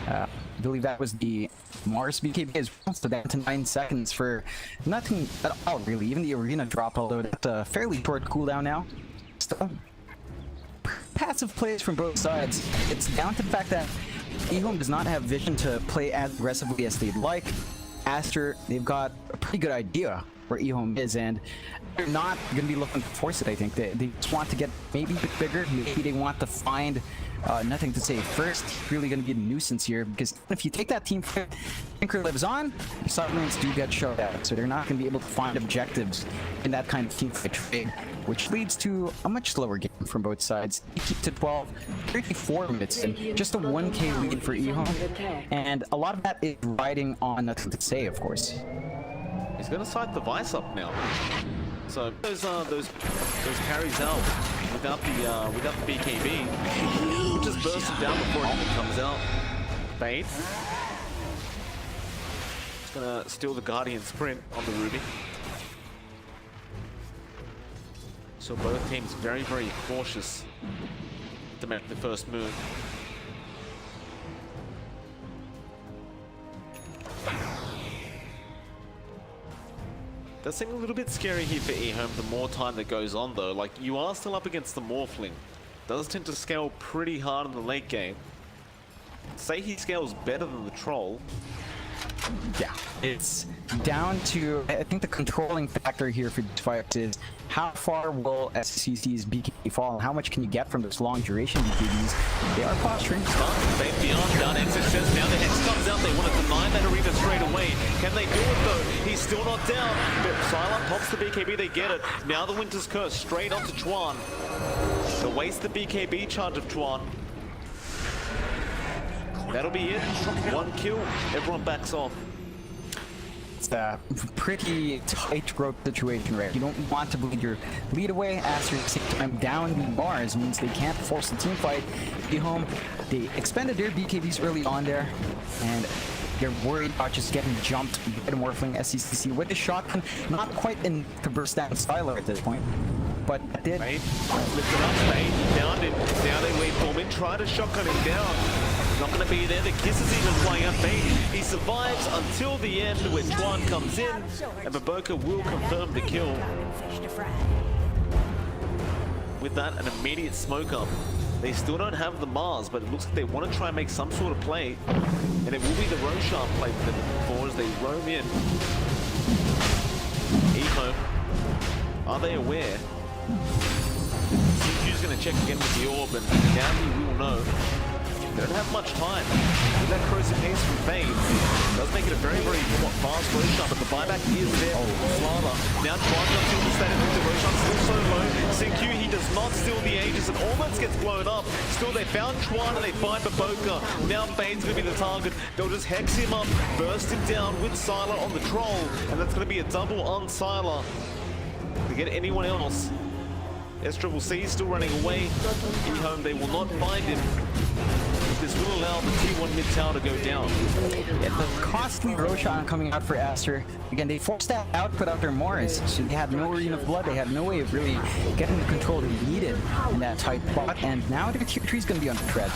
S3: I believe that was the Mars BKB as well, so down to 9 seconds for nothing at all really. Even the arena drop, although that's a fairly short cooldown now. Still, passive plays from both sides. It's down to the fact that EHOME does not have vision to play as aggressively as they'd like. Aster, they've got a pretty good idea where EHOME is, and they're not going to be looking to force it, I think. They just want to get maybe a bit bigger. Maybe they want to find nothing to say first. Really going to be a nuisance here, because if you take that team fight, Tinker lives on, Sovereigns do get shut out. So they're not going to be able to find objectives in that kind of team fight trade, which leads to a much slower game from both sides. They keep to 12, 34 minutes in, just a 1k lead for EHOME. And a lot of that is riding on nothing to say, of course.
S4: He's going to sight the Vice up now. So those carries out without the BKB. We'll just burst him down before it even comes out. Fade. It's gonna steal the Guardian sprint on the Ruby. So both teams very, very cautious to make the first move. Does seem a little bit scary here for EHOME the more time that goes on though. Like, you are still up against the Morphling. Does tend to scale pretty hard in the late game. Say he scales better than the Troll.
S3: Yeah, it's down to, I think the controlling factor here for these fights is how far will SCC's BKB fall and how much can you get from those long duration BKBs. They are posturing.
S4: Fade beyond, down exit says now the Hex comes out. They want to deny that arena straight away. Can they do it though? He's still not down. But Sylar pops the BKB, they get it. Now the Winter's Curse straight onto Chuan. They'll waste the BKB charge of Chuan. That'll be it. One kill, everyone backs off.
S3: It's a pretty tight rope situation, right? You don't want to bleed your lead away. Aster at the same time down the bars means they can't force the team fight. EHOME, they expended their BKBs early on there, and they're worried about just getting jumped by the Morphling SCCC with the shotgun. Not quite in to burst down Sylar at this point, but it did.
S4: Fade, lift it up, Fade, downed him. Now they wait for him, try to shotgun him down. Not going to be there. The kiss is even flying up. Fade. He survives until the end where Chuan comes in, and Maboka will confirm the kill. With that, an immediate smoke up. They still don't have the Mars, but it looks like they want to try and make some sort of play, and it will be the Roshan play for them before as they roam in. EHOME, are they aware? CQ's going to check again with the orb, and now he will know. They don't have much time. With that corrosive pace from Fade, does make it a very, very fast Roshan, but the buyback is there for Slava. Now charging up to the standing with the Roshan still so low. CQ, he does not steal the Aegis and almost gets blown up. Still, they found Chuan and they find Baboka. Now Fade's going to be the target. They'll just hex him up, burst him down with Sylar on the troll, and that's going to be a double on Sylar. To get anyone else. SCCC is still running away. EHOME, they will not find him. This will allow the T1 mid tower to go down.
S3: Yeah, the costly Roshan coming out for Aster. Again, they forced that output out their Morris. So they had no Arena of Blood. They had no way of really getting the control they needed in that tight spot. And now their tier 3 is going to be under threat.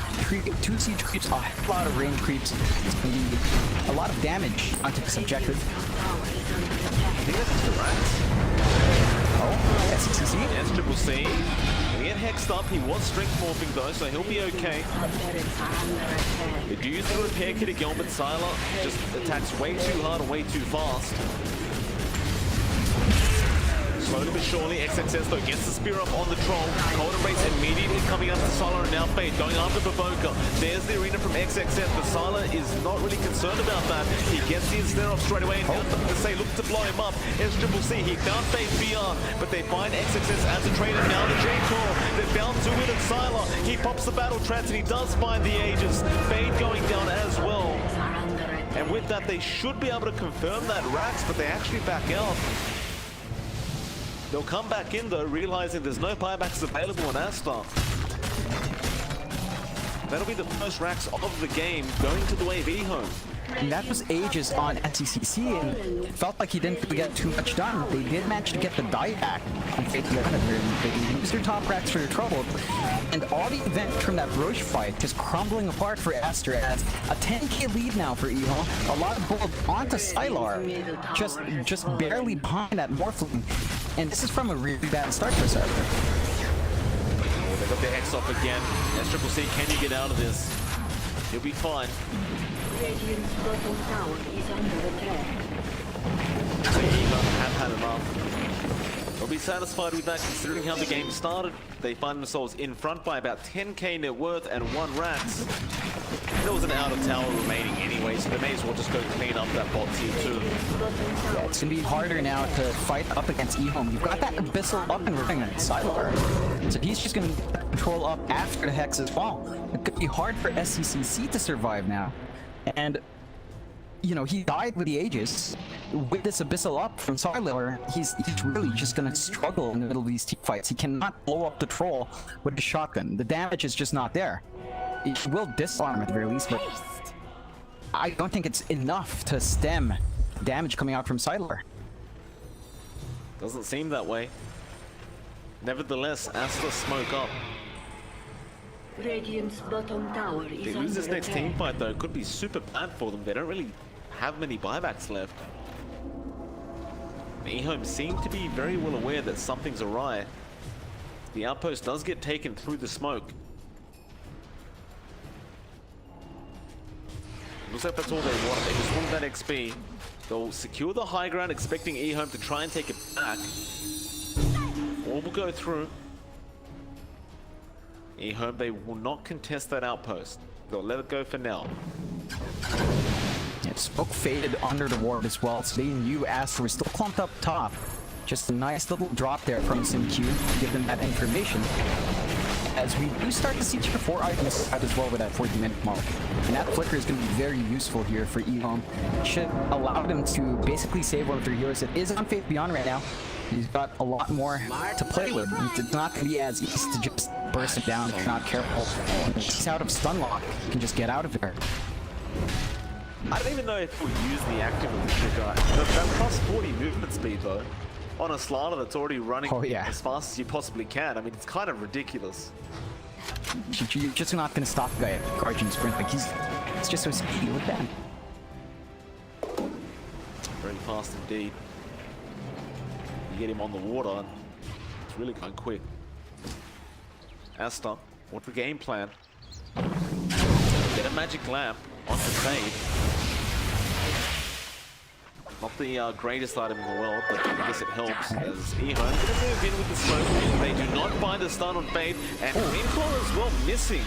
S3: 2 siege creeps, a lot of range creeps. It's going to be a lot of damage onto this objective.
S4: I think that's the rats.
S3: Oh, SCCC.
S4: SCCC. When he get hexed up, he was strength morphing though, so he'll be okay. They do use the repair kit again, but Sylar just attacks way too hard and way too fast. Slowly but surely, XXS though gets the spear up on the troll. Cold Embrace immediately coming up to Sylar and now Fade going after Baboka. There's the arena from XXS, but Sylar is not really concerned about that. He gets the ensnare off straight away and now to say, look to blow him up. SCCC, he found Fade VR, but they find XXS as a traitor. Now the J-Core, they found Zuid and Sylar. He pops the battle trance and he does find the Aegis. Fade going down as well. And with that, they should be able to confirm that Rax, but they actually back out. They'll come back in though, realizing there's no buybacks available on Aster. That'll be the first Rax of the game going to the way of EHOME.
S3: And that was Aegis on SCCC, and it felt like he didn't really get too much done. They did manage to get the die back on Fate to They used their top racks for their trouble, and all the event from that Roche fight just crumbling apart for Aster as a 10k lead now for EHOME. A lot of gold onto Sylar, just barely behind that Morphling, and this is from a really bad start for Sylar.
S4: Oh, they got their Hex off again. SCCC, can you get out of this? You'll be fine.
S1: Radiant's bottom tower is under attack.
S4: So EHOME have had enough. They'll be satisfied with that considering how the game started. They find themselves in front by about 10k net worth and 1 Rax. There was an outer tower remaining anyway, so they may as well just go clean up that bot tier 2.
S3: Yeah, it's gonna be harder now to fight up against EHOME. You've got that Abyssal up and running on Sylar, so he's just gonna control up after the Hex as well. It could be hard for SCCC to survive now. And, you know, he died with the Aegis. With this Abyssal up from Sylar, he's really just gonna struggle in the middle of these team fights. He cannot blow up the troll with a shotgun. The damage is just not there. It will disarm at the very least, but I don't think it's enough to stem damage coming out from Sylar.
S4: Doesn't seem that way. Nevertheless, Aster smoke up.
S1: Radiant's bottom tower is
S4: They lose
S1: under
S4: this next
S1: attack.
S4: team fight though, it could be super bad for them. They don't really have many buybacks left. EHOME seem to be very well aware that something's awry. The outpost does get taken through the smoke. Looks like that's all they want. They just want that XP. They'll secure the high ground, expecting EHOME to try and take it back. All will go through. EHOME, they will not contest that outpost. They'll let it go for now.
S3: Yeah, smoke faded under the ward as well, so they knew Aster was still clumped up top. Just a nice little drop there from SimQ to give them that information. As we do start to see tier 4 items out as well with that 40-minute mark. And that flicker is going to be very useful here for EHOME. It should allow them to basically save one of their heroes. It is on Faith Beyond right now. He's got a lot more to play with. It's not going to be as easy to just burst him down if you're not careful. He's out of stun lock. You can just get out of there.
S4: I don't even know if we'll use the active of the trigger. That plus 40 movement speed though, on a Slaughter that's already running as fast as you possibly can. I mean, it's kind of ridiculous.
S3: You're just not going to stop the guy at charging sprint. Like it's just so speedy. Look at him.
S4: Very fast indeed. You get him on the water, and it's really going quick. Aster, what's the game plan? Get a magic lamp onto Fade. Not the greatest item in the world, but I guess it helps as EHOME gonna move in with the smoke. They do not find a stun on Fade, and Greenfall as well missing.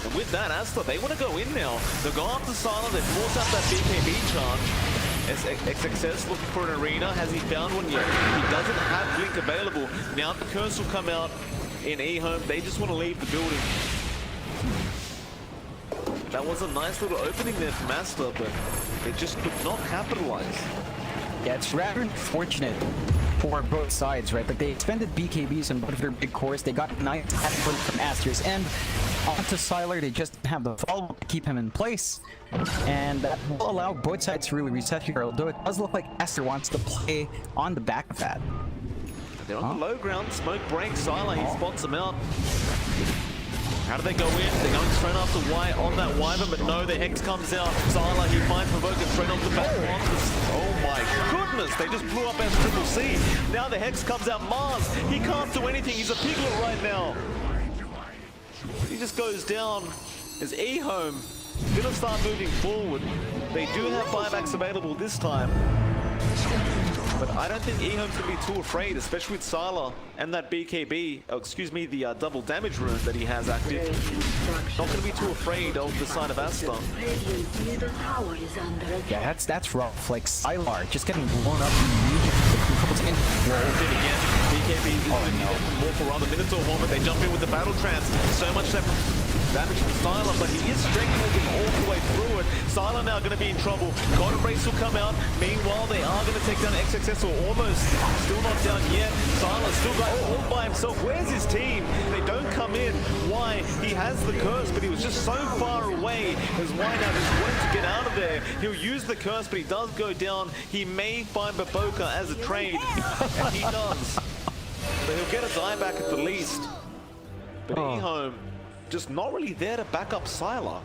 S4: And with that, Aster, they want to go in now. They'll go after Silent, they force out that BKB charge. XXS looking for an arena. Has he found one yet? He doesn't have Blink available. Now the curse will come out in EHOME. They just want to leave the building. That was a nice little opening there from Aster, but they just could not capitalize.
S3: Yeah, it's rather unfortunate for both sides, right? Like, they expended BKBs on both of their big cores. They got nice effort from Aster's end. Onto Sylar, they just have the follow-up to keep him in place. And that will allow both sides to really reset here, although it does look like Aster wants to play on the back of that.
S4: They're on the low ground. Smoke breaks. Sylar, he spots them out. How do they go in? They're going straight after Y on that Wyvern, but no, the Hex comes out. Sylar, he finds Provoker straight off the back. Oh my goodness, they just blew up S-Triple-C. Now the Hex comes out. Mars, he can't do anything. He's a piglet right now. He just goes down. As EHOME gonna start moving forward. They do have buybacks available this time. But I don't think EHOME's going to be too afraid, especially with Sylar and that BKB, oh, excuse me, the double damage rune that he has active. Not going to be too afraid of the side of Aster.
S3: Yeah, that's rough. Like, Sylar just getting blown up immediately.
S4: Again, BKB is more for rather Minotaur Horn, but they jump in with the battle trance. So much damage from Sylar, but he is strangling all the way through it. Sylar now going to be in trouble. God Embrace will come out. Meanwhile, they are going to take down XXS, or almost. Still not down yet. Sylar still got all by himself. Where's his team? They don't come in. Why? He has the curse, but he was just so far away. As why now just wanting to get out of there. He'll use the curse, but he does go down. He may find Baboka as a trade, and he does. So he'll get a dieback at the least. But EHOME just not really there to back up Sylar.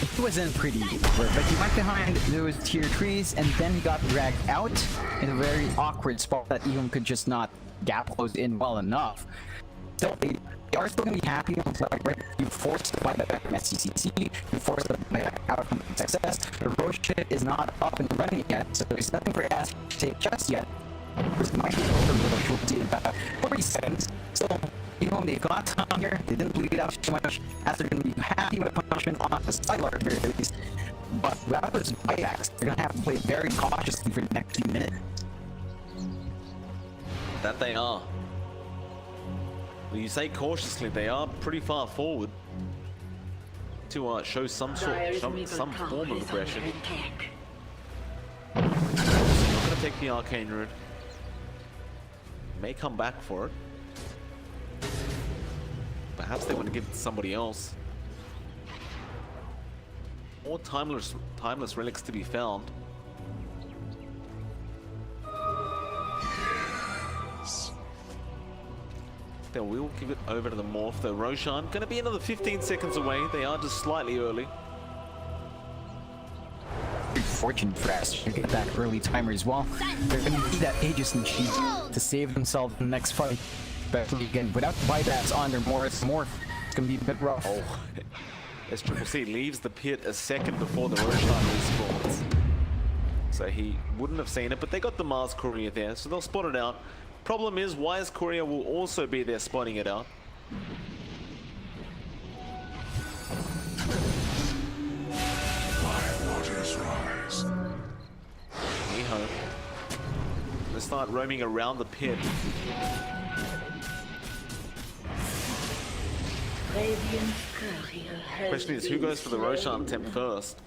S3: It wasn't pretty, but he went behind those tier trees, and then he got dragged out in a very awkward spot that EHOME could just not gap close in well enough. So they are still going to be happy on the right? You forced the buyback from SCCC, you forced the buyback out from XXS. The Roche ship is not up and running yet, so there's nothing for Aster to take just yet. There's might be about 40 seconds. So, EHOME, they got time here. They didn't bleed out too much. Aster going to be happy with punishment on the Sylar at the very least. But without those buybacks, they're going to have to play very cautiously for the next few minutes.
S4: That they are. When you say cautiously, they are pretty far forward to show some form of aggression. Not going to take the Arcane Rune. May come back for it. Perhaps they want to give it to somebody else. More timeless relics to be found. They will give it over to the Morph. The Roshan going to be another 15 seconds away. They are just slightly early.
S3: Fortunate for us to get that early timer as well. They're going to need that Aegis and Cheese to save themselves in the next fight. Especially again, without the buybacks on their Morph, it's going to be a bit rough.
S4: Oh, S-Triple-C leaves the pit a second before the Roshan respawns. So he wouldn't have seen it, but they got the Mars Courier there, so they'll spot it out. Problem is, Wise Courier will also be there spotting it out. EHOME. They start roaming around the pit. Question is, who goes for the Roshan attempt first?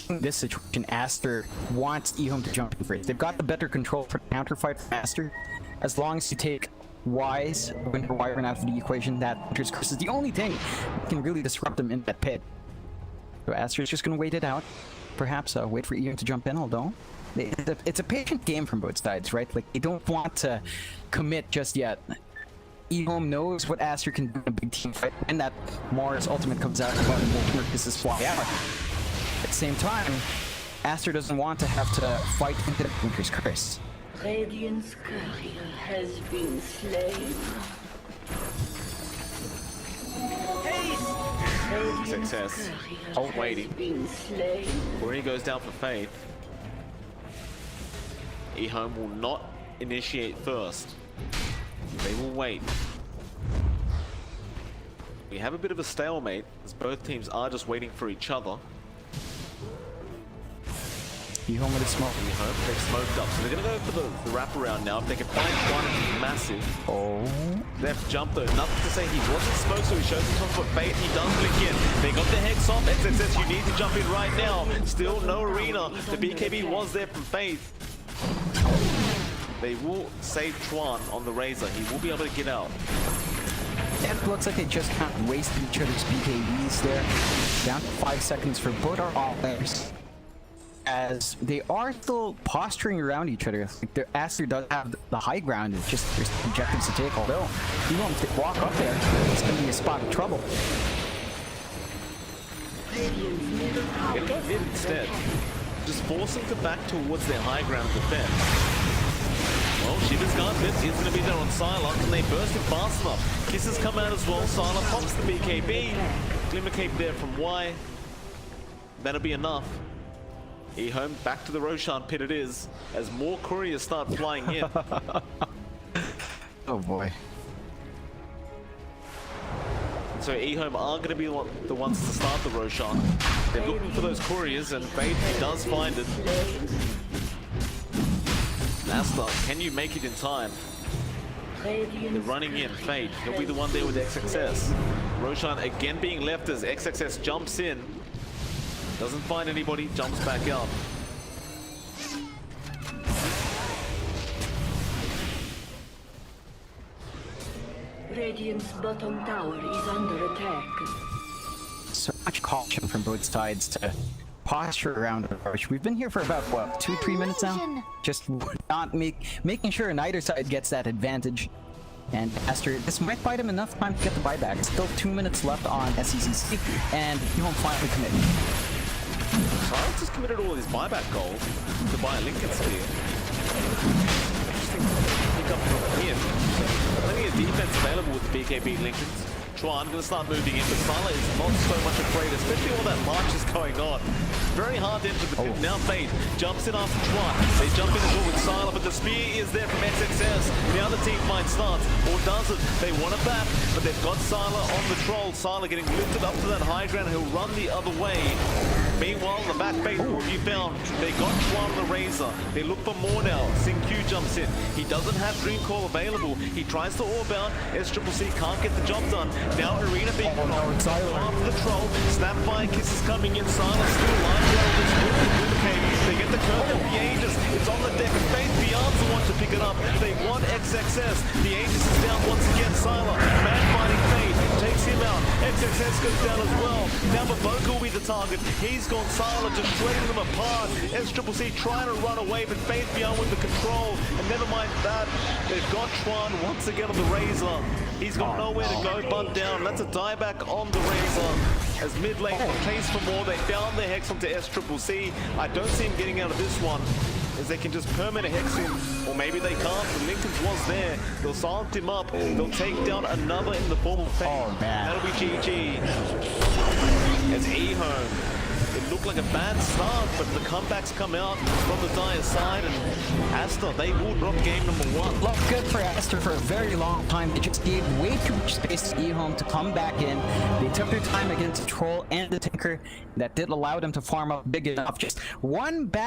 S3: This situation, Aster wants EHOME to jump in first. They've got the better control for counterfight for Aster. As long as you take Wise, Winter Wyvern out of the equation, that Winter's Curse is the only thing that can really disrupt them in that pit. So Aster's just going to wait it out. Perhaps wait for EHOME to jump in, although it's a patient game from both sides, right? Like, they don't want to commit just yet. EHOME knows what Aster can do in a big team fight, and that Mars ultimate comes out and this is fly out. At the same time, Aster doesn't want to have to fight into the Winter's Curse.
S1: Radiant's courier has been slain.
S4: Success. Oh, waiting. Where he goes down for Faith. EHOME will not initiate first. They will wait. We have a bit of a stalemate as both teams are just waiting for each other.
S3: EHOME with a smoke.
S4: EHOME, they've smoked up, so they're gonna go for the wraparound now. If they can find one massive.
S3: Oh.
S4: They have to jump though. Nothing to say. He wasn't smoked, so he shows himself for Fate. He does blink in. They got the Hex off. XXS, you need to jump in right now. Still no arena. The BKB was there from Fate. They will save Chuan on the Razor. He will be able to get out.
S3: It looks like they just can't waste each other's BKBs there. Down to 5 seconds for both our offense. As they are still posturing around each other. Like the Aster does have the high ground. It's just there's objectives to take. Although, you want to walk up there, it's going to be a spot of trouble.
S4: Gonna go mid instead. Just force them to back towards their high ground defense. Well, Shiva's got mid. He's going to be there on Sylar. Can they burst him fast enough? Kisses come out as well. Sylar pops the BKB. Glimmer Cape there from Y. That'll be enough. EHOME back to the Roshan pit it is, as more couriers start flying in.
S3: Oh boy.
S4: So EHOME are going to be the ones to start the Roshan. They're looking for those couriers, and Fate does find it. Aster, can you make it in time? They're running in. Fate, he'll be the one there with XXS. Roshan again being left as XXS jumps in. Doesn't find anybody, jumps back up.
S1: Radiant's bottom tower is under attack.
S3: So much caution from both sides to posture around the approach. We've been here for about, what, 2-3 minutes now? Just not making sure neither side gets that advantage. And Aster, this might buy him enough time to get the buyback. Still 2 minutes left on SECC, and he won't finally commit.
S4: Silence has committed all his buyback gold to buy a Lincoln Spear. Interesting pick up from him. Plenty of defense available with the BKB Lincolns. Chuan going to start moving in, but Sylar is not so much afraid, especially all that march is going on. Very hard to enter the pit. Now Fate jumps in after Chuan. They jump in as well with Sylar, but the spear is there from XXS. The other team finds starts, or doesn't. They want it back, but they've got Sylar on the troll. Sylar getting lifted up to that high ground. He'll run the other way. Meanwhile, the back Fate will be found. They got Chuan on the Razor. They look for more now. Sing Q jumps in. He doesn't have Dream Call available. He tries to orb-bound. SCCC can't get the job done. Now Arena being after the troll. Snapfire kisses coming in. Sylar still alive. They get the curve of the Aegis. It's on the deck. Faith Beyond's the one to pick it up. They want XXS. The Aegis is down once again. Sylar, man fighting Fate, takes him out. XXS goes down as well. Now Baboka will be the target. He's gone. Sylar just shredding them apart. SCCC trying to run away, but Faith Beyond with the control. And never mind that, they've got Chuan once again on the Razor. He's got nowhere to go but down. That's a dieback on the Razor. As mid lane plays for more, they down the Hex onto SCCC. I don't see him getting out of this one, as they can just permanent Hex him, or maybe they can't. The Lincoln's was there. They'll silence him up. They'll take down another in the form of Fate.
S3: Oh, man.
S4: That'll be GG. As EHOME. It looked like a bad start, but the comebacks come out from the Dire side, and Aster, they will drop game number 1.
S3: Looked good for Aster for a very long time. They just gave way too much space to EHOME to come back in. They took their time against the Troll and the Tinker. That did allow them to farm up big enough. Just one bad